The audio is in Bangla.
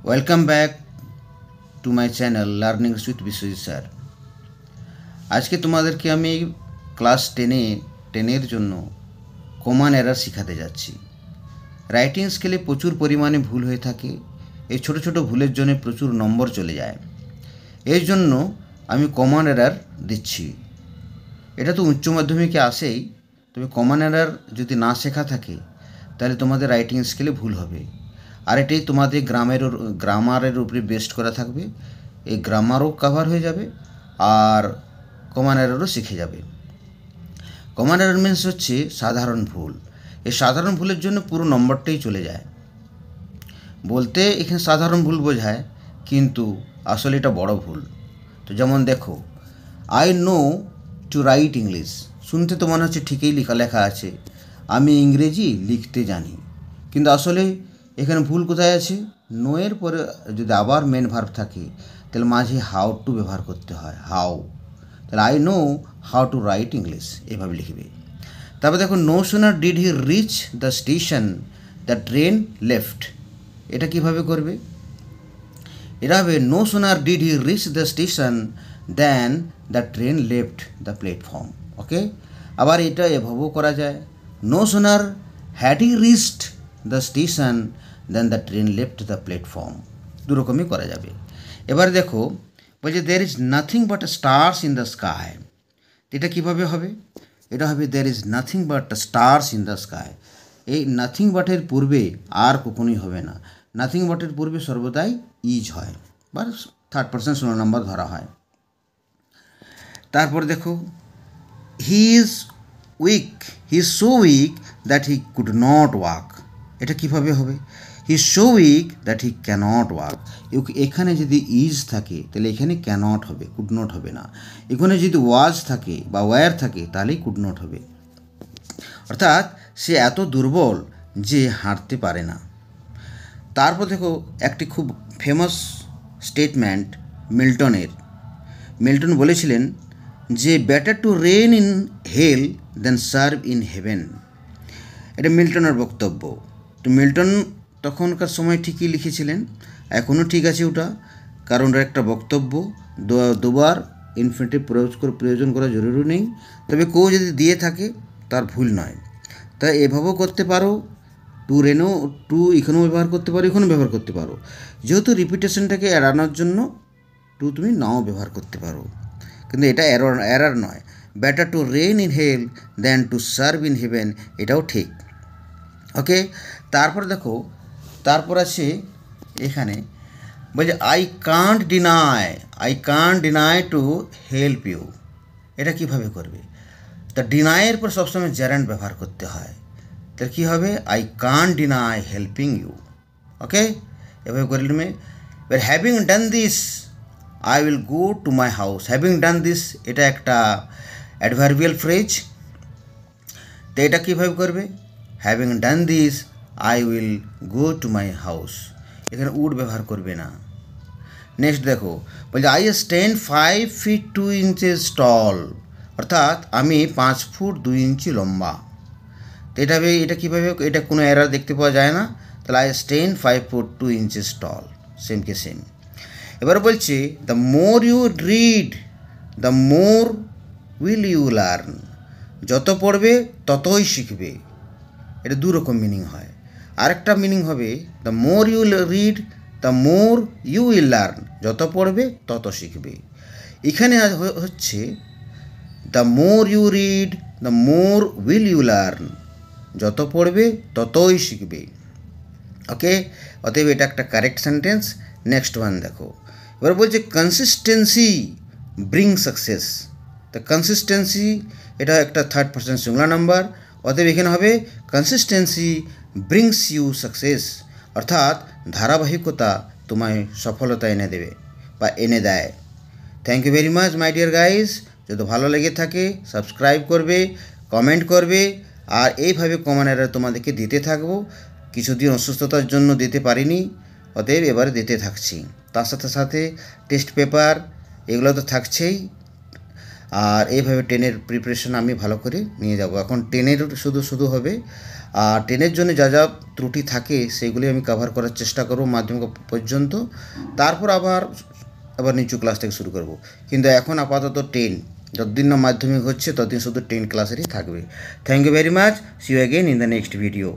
Welcome back to my channel learning with Biswajit sir. আজকে তোমাদেরকে আমি ক্লাস টেনের জন্য কমন এরার শেখাতে যাচ্ছি। রাইটিং স্কেলে প্রচুর পরিমাণে ভুল হয়ে থাকে। এই ছোট ছোট ভুলের জন্য প্রচুর নম্বর চলে যায়। এর জন্য আমি কমন এরার দিচ্ছি। এটা তো উচ্চ মাধ্যমিকে আসেই, তবে কমন এরার যদি না শেখা থাকে তাহলে তোমাদের রাইটিং স্কেলে ভুল হবে। আর এটাই তোমাদের গ্রামারের উপরে বেস্ট করা থাকবে। এই গ্রামারও কভার হয়ে যাবে আর কমন এরারও শিখে যাবে। কমন এরার মিনস হচ্ছে সাধারণ ভুল। এই সাধারণ ভুলের জন্য পুরো নম্বরটাই চলে যায়। বলতে এখানে সাধারণ ভুল বোঝায়, কিন্তু আসলে এটা বড় ভুল। তো যেমন দেখো, I know to write English. শুনতে তো মনে হচ্ছে ঠিকই লেখা আছে, আমি ইংরেজি লিখতে জানি, কিন্তু আসলে এখানে ভুল কোথায় আছে? নো এর পরে যদি আবার মেন ভার্ব থাকে তাহলে মাঝে হাউ টু ব্যবহার করতে হয়, হাউ। তাহলে I know how to write English এভাবে লিখবে। তারপর দেখো, no sooner did he reach the station the train left. এটা কিভাবে করবে? এটা হবে no sooner did he reach the station then the train left the platform. Okay, আবার এটা এভাবেও করা যায়, no sooner had he reached the station then the train left the platform. দুরকমই করা যাবে। এবার দেখো, বলছে there is nothing but stars in the sky. এটা কীভাবে হবে? এটা হবে দের is nothing but stars in the sky. এই নাথিং বাটের পূর্বে আর কখনোই হবে না। নাথিং বাটের পূর্বে সর্বদাই ইজ হয় বা থার্ড পারসন ষোলো নম্বর ধরা হয়। তারপর দেখো, he is weak, he is so weak that he could not walk. এটা কীভাবে হবে? He is so weak that he cannot walk. এখানে যদি ইজ থাকে তাহলে এখানে ক্যানট হবে, কুড নট হবে না। এখানে যদি ওয়াজ থাকে বা ওয়্যার থাকে তাহলেই কুড নট হবে। অর্থাৎ সে এত দুর্বল যে হাঁটতে পারে না। তারপর দেখো, একটি খুব ফেমাস স্টেটমেন্ট মিল্টনের। মিল্টন বলেছিলেন যে better to reign in hell then serve in heaven. এটা মিল্টনের বক্তব্য। তো মিল্টন তখনকার সময় ঠিকই লিখেছিলেন, এখনও ঠিক আছে ওটা, কারণ ওটা একটা বক্তব্য। দুবার ইনফিনিটিভ প্রয়োজন করা জরুরি নেই, তবে কেউ যদি দিয়ে থাকে তার ভুল নয়। তাই এভাবেও করতে পারো, টু রেনও টু এখানেও ব্যবহার করতে পারো, এখানেও ব্যবহার করতে পারো। যেহেতু রিপিটেশনটাকে এড়ানোর জন্য টু তুমি নাও ব্যবহার করতে পারো, কিন্তু এটা এরার নয়। Better to reign in hell than to serve in heaven, এটাও ঠিক। ওকে, তারপর দেখো, তারপর আছে এখানে বলছে I can't deny to help you. এটা কীভাবে করবে? তা ডিনাইয়ের পর সবসময় জেরান্ড ব্যবহার করতে হয়। তাহলে কী হবে? I can't deny helping you. Okay, এভাবে করে নেবে। এবার having done this I will go to my house. Having done this এটা একটা অ্যাডভার্বিয়াল ফ্রেজ। তো এটা কীভাবে করবে? Having done this I will go to my house. এখানে উড ব্যবহার করবে না। নেক্সট দেখো, বলছে I stand 5 feet 2 inches tall. অর্থাৎ আমি 5 ফুট 2 ইঞ্চি লম্বা। তো এটা কীভাবে? এটা কোনো এরার দেখতে পাওয়া যায় না। তাহলে I stand 5 foot 2 inches tall, সেমকে সেম। এবার বলছে the more you read the more will you learn. যত পড়বে ততই শিখবে। এটা দুরকম মিনিং হয়। আরেকটা মিনিং হবে the more you read the more you will learn. যত পড়বে তত শিখবে। এখানে হচ্ছে the more you read the more will you learn. যত পড়বে ততই শিখবে। ওকে, অতএব এটা একটা কারেক্ট সেন্টেন্স। নেক্সট ওয়ান দেখো, এবার বলছে কনসিস্টেন্সি ব্রিং সাকসেস। তো কনসিস্টেন্সি এটা একটা থার্ড পারসন সিঙ্গুলার নাম্বার। অতএব এখানে হবে কনসিস্টেন্সি ব্রিংস ইউ সাকসেস। অর্থাৎ ধারাবাহিকতা তোমায় সফলতা এনে দেবে বা এনে দেয়। Thank you very much my dear guys. যদি ভালো লেগে থাকে সাবস্ক্রাইব করবে, কমেন্ট করবে, আর এইভাবে কমন এরার তোমাদেরকে দিতে থাকবো। কিছুদিন অসুস্থতার জন্য দিতে পারিনি, অতএব এবারে দিতে থাকছি। তার সাথে সাথে টেস্ট পেপার এগুলো তো থাকছেই। আর এইভাবে 10-এর প্রিপারেশন আমি ভালো করে নিয়ে যাব। এখন 10-এর শুধু হবে, আর 10-এর জন্য যা যা ত্রুটি থাকে সেগুলি আমি কভার করার চেষ্টা করব মাধ্যমিক পর্যন্ত, তারপর আবার নিচু ক্লাস থেকে শুরু করব। কিন্তু এখন আপাতত 10, যতদিন না মাধ্যমিক হচ্ছে ততদিন শুধু 10 ক্লাসেরই থাকবে। Thank you very much, see you again in the next video.